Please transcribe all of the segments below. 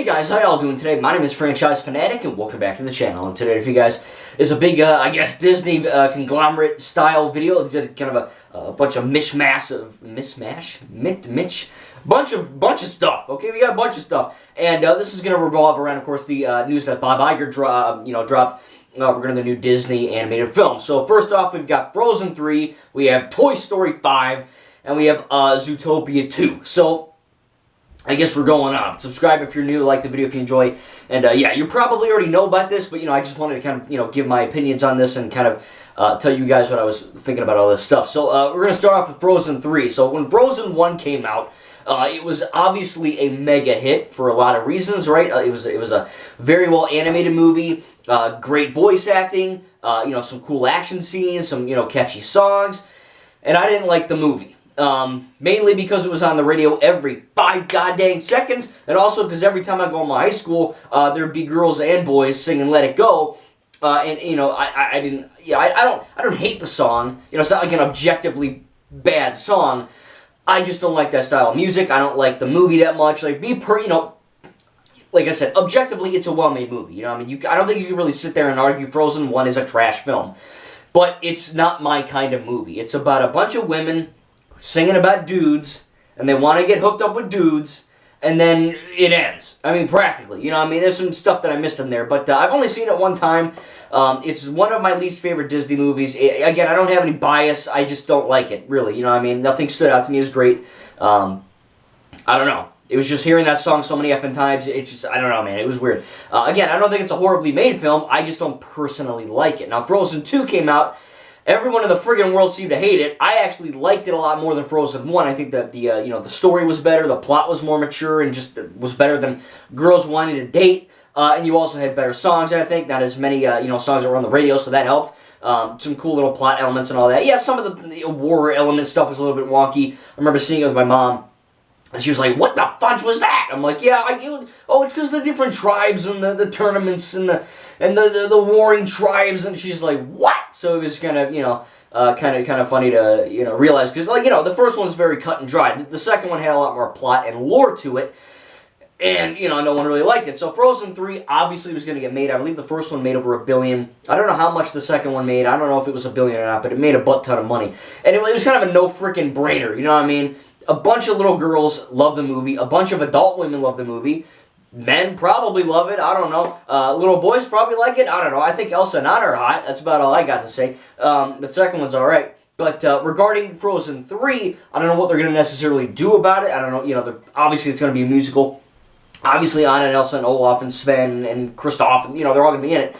guys, how y'all doing today? My name is Franchise Fanatic, and welcome back to the channel. And today, for you guys, is a big, I guess, Disney conglomerate style video. It's kind of a bunch of bunch of stuff. Okay, we got a bunch of stuff, and this is going to revolve around, of course, the news that Bob Iger dropped regarding the new Disney animated film. So first off, we've got Frozen 3, we have Toy Story 5, and we have Zootopia 2. So I guess we're going on. Subscribe if you're new, like the video if you enjoy. And yeah, you probably already know about this, but I just wanted to kind of give my opinions on this and kind of tell you guys what I was thinking about all this stuff. So we're gonna start off with Frozen 3. So when Frozen 1 came out, it was obviously a mega hit for a lot of reasons, right? It was a very well animated movie, great voice acting, some cool action scenes, some catchy songs, and I didn't like the movie. Mainly because it was on the radio every 5 goddamn seconds, and also because every time I go to my high school, there'd be girls and boys singing "Let It Go," and I don't hate the song. It's not like an objectively bad song. I just don't like that style of music. I don't like the movie that much. Like like I said, objectively, it's a well-made movie. I don't think you can really sit there and argue Frozen 1 is a trash film, but it's not my kind of movie. It's about a bunch of women singing about dudes, and they want to get hooked up with dudes, and then it ends. Practically. There's some stuff that I missed in there, but I've only seen it one time. It's one of my least favorite Disney movies. Again, I don't have any bias. I just don't like it, really. Nothing stood out to me as great. I don't know. It was just hearing that song so many effing times. It's just, I don't know, man. It was weird. Again, I don't think it's a horribly made film. I just don't personally like it. Now, Frozen 2 came out. Everyone in the friggin' world seemed to hate it. I actually liked it a lot more than Frozen 1. I think that the story was better, the plot was more mature, and just was better than Girls Wanting to Date. And you also had better songs, I think. Not as many, songs that were on the radio, so that helped. Some cool little plot elements and all that. Yeah, some of the war element stuff was a little bit wonky. I remember seeing it with my mom, and she was like, "What the fudge was that?" I'm like, "Yeah, it's because the different tribes and the tournaments and the warring tribes." And she's like, "What?" So it was kind of funny to realize, because the first one was very cut and dry. The second one had a lot more plot and lore to it, and no one really liked it. So Frozen 3 obviously was going to get made. I believe the first one made over $1 billion. I don't know how much the second one made. I don't know if it was $1 billion or not, but it made a butt ton of money, and it was kind of a no freaking brainer. A bunch of little girls love the movie. A bunch of adult women love the movie. Men probably love it. I don't know. Little boys probably like it. I don't know. I think Elsa and Anna are hot. That's about all I got to say. The second one's alright. But regarding Frozen 3, I don't know what they're going to necessarily do about it. I don't know. Obviously it's going to be a musical. Obviously Anna and Elsa and Olaf and Sven and Kristoff, and, they're all going to be in it,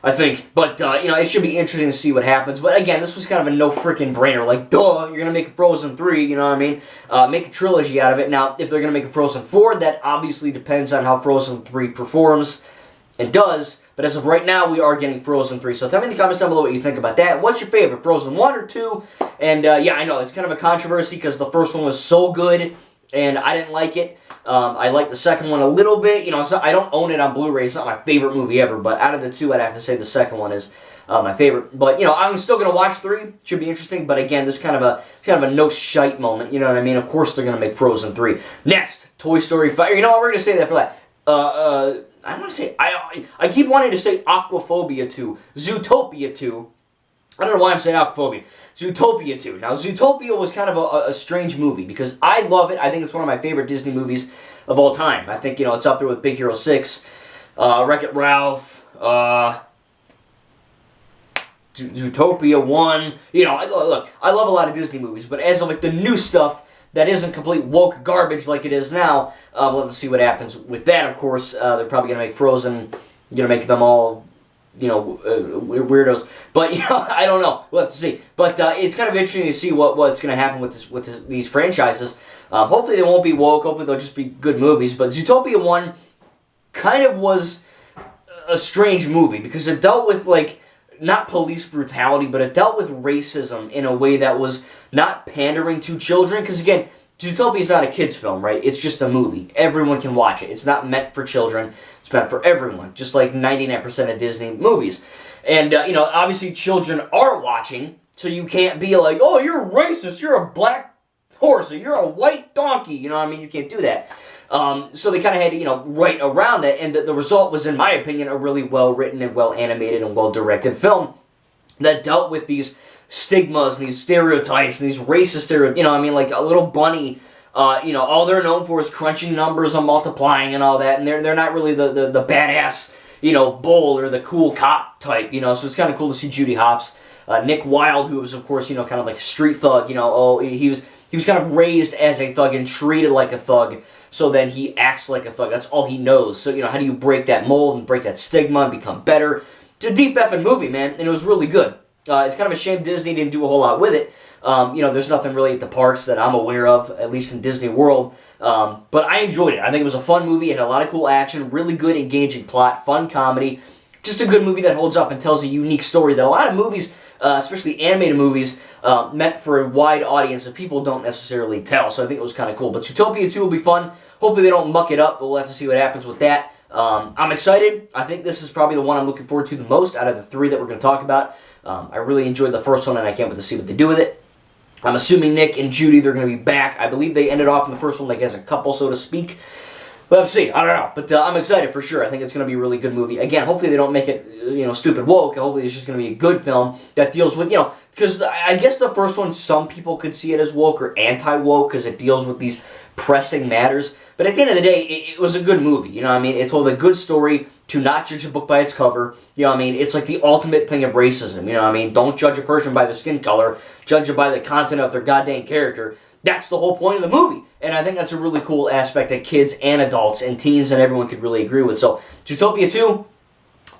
I think. But, it should be interesting to see what happens. But, again, this was kind of a no freaking brainer. Like, duh, you're going to make a Frozen 3, make a trilogy out of it. Now, if they're going to make a Frozen 4, that obviously depends on how Frozen 3 performs and does. But as of right now, we are getting Frozen 3. So tell me in the comments down below what you think about that. What's your favorite, Frozen 1 or 2? And, yeah, I know, it's kind of a controversy because the first one was so good, and I didn't like it. I like the second one a little bit. I don't own it on Blu-ray. It's not my favorite movie ever, but out of the two, I'd have to say the second one is my favorite. But I'm still gonna watch 3. Should be interesting. But again, this is kind of a no shite moment. You know what I mean? Of course, they're gonna make Frozen 3 next. Toy Story 5. You know what? We're gonna say that for that. I want to say I keep wanting to say Aquaphobia 2, Zootopia 2. I don't know why I'm saying Aquaphobia. Zootopia 2. Now, Zootopia was kind of a strange movie because I love it. I think it's one of my favorite Disney movies of all time. I think, it's up there with Big Hero 6, Wreck-It Ralph, Zootopia 1. Look, I love a lot of Disney movies, but as of the new stuff that isn't complete woke garbage like it is now, we'll have to see what happens with that, of course. They're probably going to make Frozen, going to make them all weirdos, but I don't know. We'll have to see. But it's kind of interesting to see what's going to happen with these franchises. Hopefully they won't be woke. Hopefully they'll just be good movies. But Zootopia 1 kind of was a strange movie because it dealt with not police brutality, but it dealt with racism in a way that was not pandering to children. Because again, Zootopia is not a kid's film, right? It's just a movie. Everyone can watch it. It's not meant for children. It's meant for everyone, just like 99% of Disney movies. And, obviously children are watching, so you can't be like, "Oh, you're racist, you're a black horse, or you're a white donkey." You can't do that. So they kind of had to, write around that, and the result was, in my opinion, a really well-written and well-animated and well-directed film that dealt with these stigmas and these stereotypes and these racist stereotypes. Like a little bunny, all they're known for is crunching numbers and multiplying and all that, and they're not really the badass, bull or the cool cop type, so it's kind of cool to see Judy Hopps. Nick Wilde, who was, of course, kind of like a street thug, he was kind of raised as a thug and treated like a thug, so then he acts like a thug. That's all he knows. So, how do you break that mold and break that stigma and become better? It's a deep effing movie, man, and it was really good. It's kind of a shame Disney didn't do a whole lot with it. There's nothing really at the parks that I'm aware of, at least in Disney World. But I enjoyed it. I think it was a fun movie. It had a lot of cool action, really good, engaging plot, fun comedy. Just a good movie that holds up and tells a unique story that a lot of movies, especially animated movies, meant for a wide audience that people don't necessarily tell. So I think it was kind of cool. But Zootopia 2 will be fun. Hopefully they don't muck it up, but we'll have to see what happens with that. I'm excited. I think this is probably the one I'm looking forward to the most out of the three that we're going to talk about. I really enjoyed the first one, and I can't wait to see what they do with it. I'm assuming Nick and Judy, they're going to be back. I believe they ended off in the first one like as a couple, so to speak. Let's see. I don't know. But I'm excited for sure. I think it's going to be a really good movie. Again, hopefully they don't make it, stupid woke. Hopefully it's just going to be a good film that deals with, because I guess the first one, some people could see it as woke or anti-woke because it deals with these pressing matters. But at the end of the day, it was a good movie. It told a good story to not judge a book by its cover. It's like the ultimate thing of racism. Don't judge a person by their skin color. Judge it by the content of their goddamn character. That's the whole point of the movie. And I think that's a really cool aspect that kids and adults and teens and everyone could really agree with. So, Zootopia 2,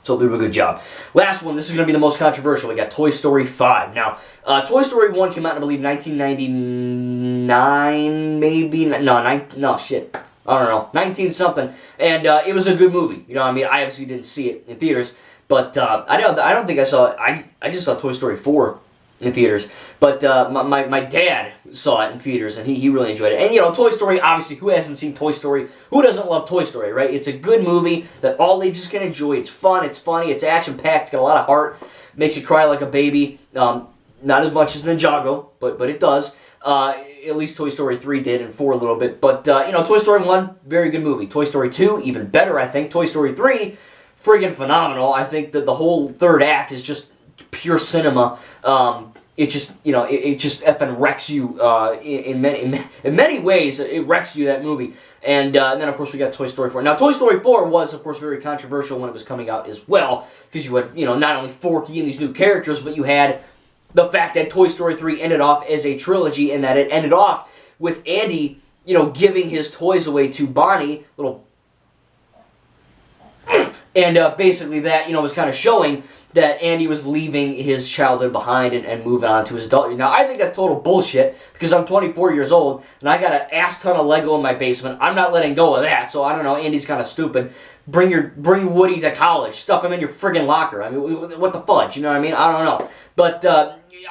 so they did a good job. Last one, this is going to be the most controversial. We got Toy Story 5. Now, Toy Story 1 came out in, I believe, 1999, maybe? No, shit. I don't know. 19-something. And it was a good movie. I obviously didn't see it in theaters. But I don't think I saw it. I just saw Toy Story 4 in theaters. But my dad saw it in theaters, and he really enjoyed it. And, Toy Story, obviously, who hasn't seen Toy Story? Who doesn't love Toy Story, right? It's a good movie that all ages can enjoy. It's fun, it's funny, it's action-packed, it's got a lot of heart, makes you cry like a baby. Not as much as Ninjago, but it does. At least Toy Story 3 did, and 4 a little bit. But, Toy Story 1, very good movie. Toy Story 2, even better, I think. Toy Story 3, friggin' phenomenal. I think that the whole third act is just pure cinema. It just, it just effing wrecks you in many ways. It wrecks you, that movie. And then, of course, we got Toy Story 4. Now, Toy Story 4 was, of course, very controversial when it was coming out as well, because you had, not only Forky and these new characters, but you had the fact that Toy Story 3 ended off as a trilogy, and that it ended off with Andy, giving his toys away to Bonnie, and basically that, was kind of showing that Andy was leaving his childhood behind and moving on to his adulthood. Now, I think that's total bullshit, because I'm 24 years old, and I got an ass ton of Lego in my basement. I'm not letting go of that, so I don't know, Andy's kind of stupid. Bring Woody to college. Stuff him in your friggin' locker. What the fudge, you know what I mean? I don't know. But,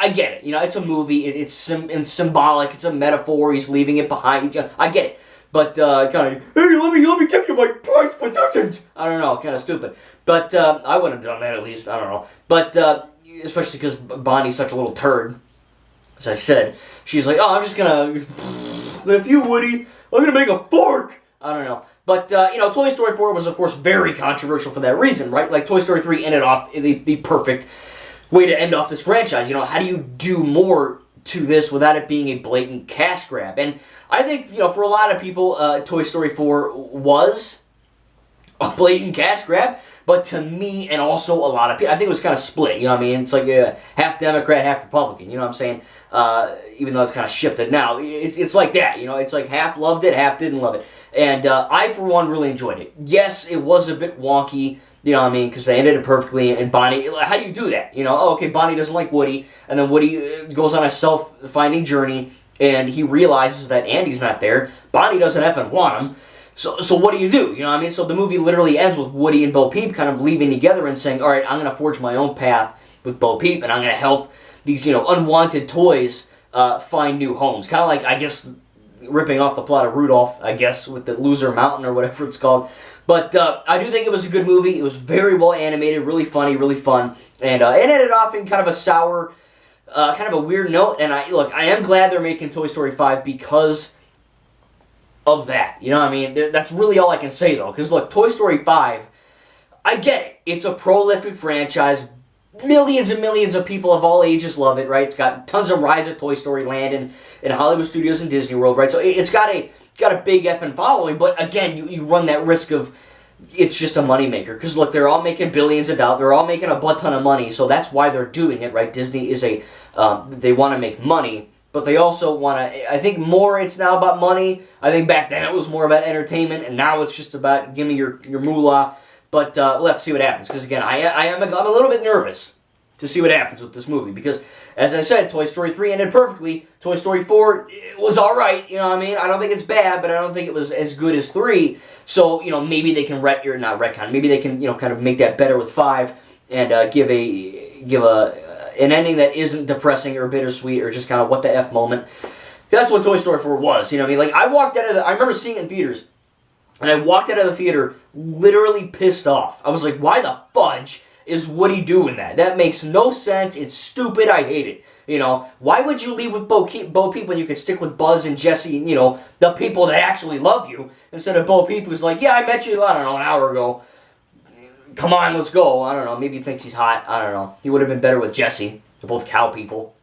I get it. It's a movie. It's symbolic. It's a metaphor. He's leaving it behind. I get it. But, kind of, hey, let me give you my prized possessions. I don't know, kind of stupid. But, I wouldn't have done that at least. I don't know. But, especially because Bonnie's such a little turd. As I said, she's like, oh, I'm just gonna, if you, Woody, I'm gonna make a fork. I don't know. But, Toy Story 4 was, of course, very controversial for that reason, right? Like, Toy Story 3 ended off the perfect way to end off this franchise. How do you do more to this without it being a blatant cash grab? And I think, for a lot of people, Toy Story 4 was a blatant cash grab. But to me, and also a lot of people, I think it was kind of split, It's like half Democrat, half Republican, you know what I'm saying? Even though it's kind of shifted now. It's like that, It's like half loved it, half didn't love it. And I, for one, really enjoyed it. Yes, it was a bit wonky, because they ended it perfectly, and Bonnie, how do you do that? Okay, Bonnie doesn't like Woody, and then Woody goes on a self-finding journey, and he realizes that Andy's not there. Bonnie doesn't effing want him. So what do you do? So the movie literally ends with Woody and Bo Peep kind of leaving together and saying, all right, I'm going to forge my own path with Bo Peep, and I'm going to help these, unwanted toys find new homes. Kind of like, I guess, ripping off the plot of Rudolph, I guess, with the Loser Mountain or whatever it's called. But I do think it was a good movie. It was very well animated, really funny, really fun. And it ended off in kind of a sour, kind of a weird note. And I am glad they're making Toy Story 5 because of that. You know what I mean? That's really all I can say, though. Because, look, Toy Story 5, I get it. It's a prolific franchise. Millions and millions of people of all ages love it, right? It's got tons of rides at Toy Story Land and Hollywood Studios and Disney World, right? So it's got a big effing following, but again, you run that risk of it's just a moneymaker. Because look, they're all making billions of dollars. They're all making a butt ton of money, so that's why they're doing it, right? Disney is they want to make money, but they also want to, I think more it's now about money. I think back then it was more about entertainment, and now it's just about give me your moolah. But let's see what happens, because again, I'm a little bit nervous to see what happens with this movie, because as I said, Toy Story 3 ended perfectly. Toy Story 4 was alright, you know what I mean? I don't think it's bad, but I don't think it was as good as 3. So, maybe they can maybe they can, kind of make that better with 5 and give an ending that isn't depressing or bittersweet or just kind of what the F moment. That's what Toy Story 4 was, you know what I mean? Like, I remember seeing it in theaters, and I walked out of the theater literally pissed off. I was like, why the fudge is Woody doing that? That makes no sense. It's stupid. I hate it. Why would you leave with Bo Peep when you could stick with Buzz and Jesse, the people that actually love you, instead of Bo Peep who's like, yeah, I met you, I don't know, an hour ago. Come on, let's go. I don't know. Maybe he thinks he's hot. I don't know. He would have been better with Jesse. They're both cow people.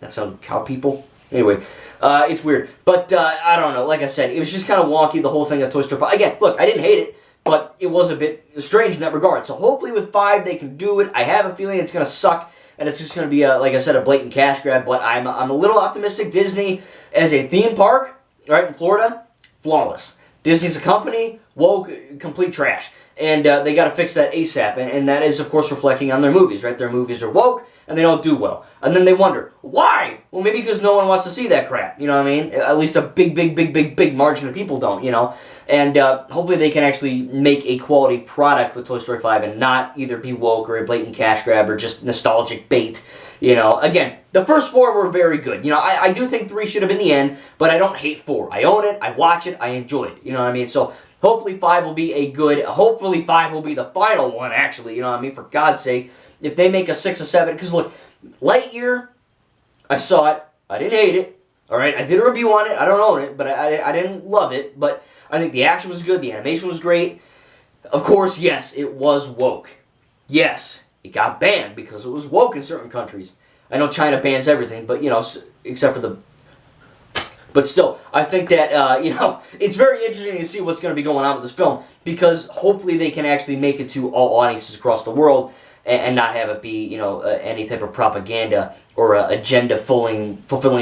That sounds cow people? Anyway, it's weird. But, I don't know. Like I said, it was just kind of wonky, the whole thing of Toy Story 5. Again, look, I didn't hate it, but it was a bit strange in that regard. So hopefully with 5 they can do it. I have a feeling it's going to suck, and it's just going to be, like I said, a blatant cash grab. But I'm a little optimistic. Disney, as a theme park, right, in Florida, flawless. Disney's a company, woke, complete trash. And they got to fix that ASAP. And that is, of course, reflecting on their movies, right? Their movies are woke, and they don't do well. And then they wonder, why? Well, maybe because no one wants to see that crap, you know what I mean? At least a big margin of people don't, And hopefully they can actually make a quality product with Toy Story 5 and not either be woke or a blatant cash grab or just nostalgic bait. Again, the first 4 were very good. I do think 3 should have been the end, but I don't hate 4. I own it, I watch it, I enjoy it, you know what I mean? So hopefully 5 will be hopefully 5 will be the final one, actually, you know what I mean? For God's sake, if they make a 6 or 7, because look, Lightyear, I saw it, I didn't hate it, alright? I did a review on it, I don't own it, but I didn't love it, but I think the action was good, the animation was great. Of course, yes, it was woke. Yes, it got banned because it was woke in certain countries. I know China bans everything, but, except for the... But still, I think that, it's very interesting to see what's going to be going on with this film, because hopefully they can actually make it to all audiences across the world and not have it be, any type of propaganda or agenda fulfilling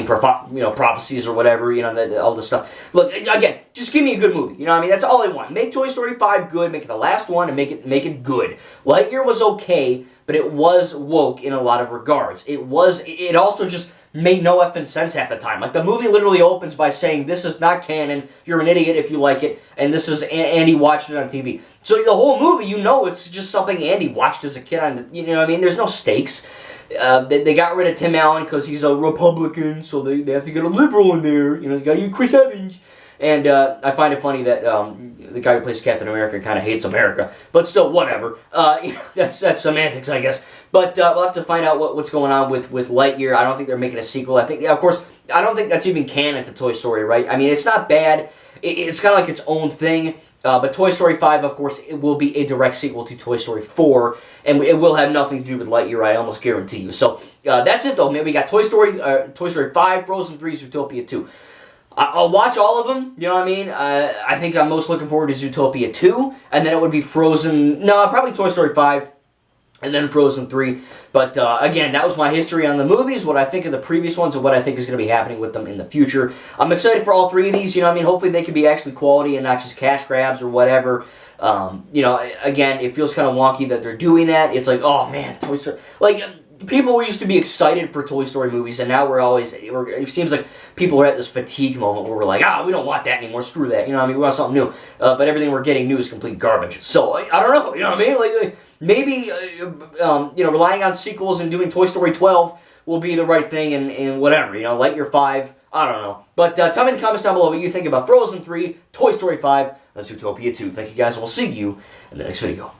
prophecies or whatever, all this stuff. Look, again, just give me a good movie, you know what I mean? That's all I want. Make Toy Story 5 good, make it the last one, and make it good. Lightyear was okay, but it was woke in a lot of regards. It also just made no effing sense half the time. Like, the movie literally opens by saying, this is not canon, you're an idiot if you like it, and this is Andy watching it on TV. So the whole movie, it's just something Andy watched as a kid on, you know what I mean? There's no stakes. They got rid of Tim Allen because he's a Republican, so they have to get a liberal in there. They got you Chris Evans. And I find it funny that the guy who plays Captain America kind of hates America. But still, whatever. That's semantics, I guess. But we'll have to find out what's going on with Lightyear. I don't think they're making a sequel. I think, of course, I don't think that's even canon to Toy Story, right? I mean, it's not bad. It's kind of like its own thing. But Toy Story 5, of course, it will be a direct sequel to Toy Story 4. And it will have nothing to do with Lightyear, I almost guarantee you. So that's it, though. Maybe we got Toy Story 5, Frozen 3, Zootopia 2. I'll watch all of them, you know what I mean? I think I'm most looking forward to Zootopia 2, and then it would be Frozen... No, probably Toy Story 5, and then Frozen 3. But, again, that was my history on the movies, what I think of the previous ones, and what I think is going to be happening with them in the future. I'm excited for all 3 of these, you know what I mean? Hopefully they can be actually quality and not just cash grabs or whatever. Again, it feels kind of wonky that they're doing that. It's like, oh, man, Toy Story... Like... People used to be excited for Toy Story movies, and now it seems like people are at this fatigue moment where we're like, we don't want that anymore, screw that, you know what I mean, we want something new, but everything we're getting new is complete garbage. So, I don't know, you know what I mean, like maybe, relying on sequels and doing Toy Story 12 will be the right thing, and whatever, Lightyear 5, I don't know. But tell me in the comments down below what you think about Frozen 3, Toy Story 5, and Zootopia 2. Thank you guys, and we'll see you in the next video.